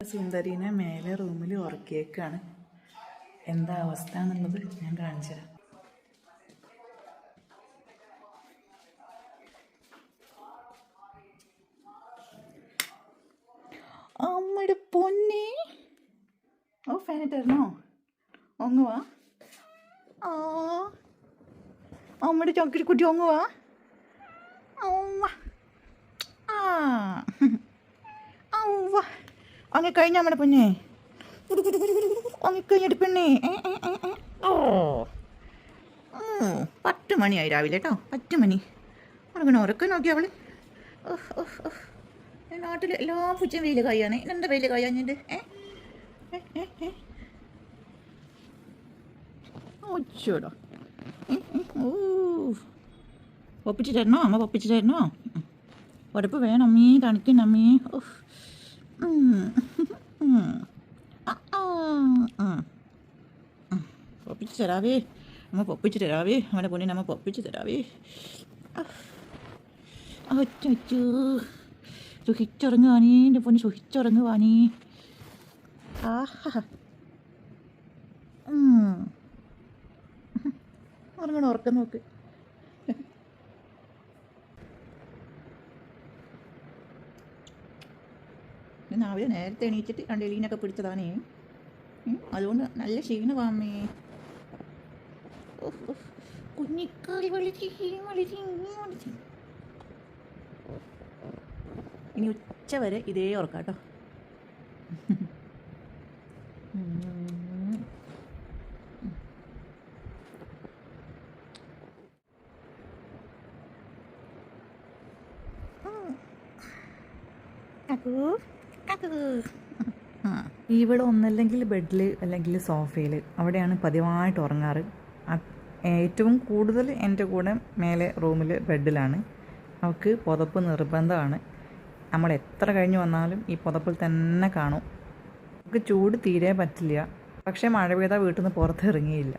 സുന്ദരീനെ മേലെ റൂമിൽ ഉറക്കിയേക്കാണ്. എന്താ അവസ്ഥ എന്നുള്ളത് ഞാൻ കാണിച്ചു തരാം. അമ്മയുടെ പൊന്നെ, ഓ ഫാനിട്ടായിരുന്നോ? ഒങ്ങുവാ ആ അമ്മയുടെ ചൊക്കിരി കുട്ടി ഒങ്ങുവാ. ഒങ്ങിക്കഴിഞ്ഞ നമ്മുടെ പൊന്നെ, ഒങ്ങിക്കഴിഞ്ഞിട്ട് പെണ്ണേ. 10 മണിയായി രാവിലെ കേട്ടോ, 10 മണി. ഉറങ്ങണോ? ഉറക്കം നോക്കി അവള്. നാട്ടിൽ എല്ലാ പൂച്ചയും വെയിൽ കായാണ്. എന്താ വെയിൽ കായാഞ്ഞിട്ട്? ഓച്ചോടോ, പൊപ്പിച്ച് തരണോ? അമ്മ പൊപ്പിച്ച് തരണോ? ഉറപ്പ് വേണം അമ്മീ, തണുക്കുന്ന അമ്മീ. പൊപ്പിച്ച് തരാവേ അമ്മ, പൊപ്പിച്ച് തരാവേ നമ്മുടെ പൊന്നിനെ അമ്മ പൊപ്പിച്ച് തരാവേ. അച്ചോ, സുഖിച്ചുറങ്ങുവാനീ എൻ്റെ പൊന്നി, സുഖിച്ചുറങ്ങുവാനീ. ഉറങ്ങണം, ഉറക്കം നോക്ക്. രാവിലെ നേരത്തെ എണീച്ചിട്ട് എലീനൊക്കെ പിടിച്ചതാണേ. അതുകൊണ്ട് നല്ല ക്ഷീണമാമ്മേ. കുഞ്ഞിക്കാലി വലിച്ച് ഇനി ഉച്ച വരെ ഇതേ ഉറക്കാട്ടോ. ഇവിടെ ഒന്നല്ലെങ്കിൽ ബെഡിൽ അല്ലെങ്കിൽ സോഫയിൽ, അവിടെയാണ് പതിവായിട്ട് ഉറങ്ങാറ്. ഏറ്റവും കൂടുതൽ എൻ്റെ കൂടെ മേലെ റൂമിൽ ബെഡിലാണ്. അവൾക്ക് പുതപ്പ് നിർബന്ധമാണ്. നമ്മൾ എത്ര കഴിഞ്ഞ് വന്നാലും ഈ പുതപ്പിൽ തന്നെ കാണും. അവൾക്ക് ചൂട് തീരെ പറ്റില്ല. പക്ഷേ മഴ പെയ്താൽ വീട്ടിൽ നിന്ന് പുറത്തിറങ്ങിയില്ല.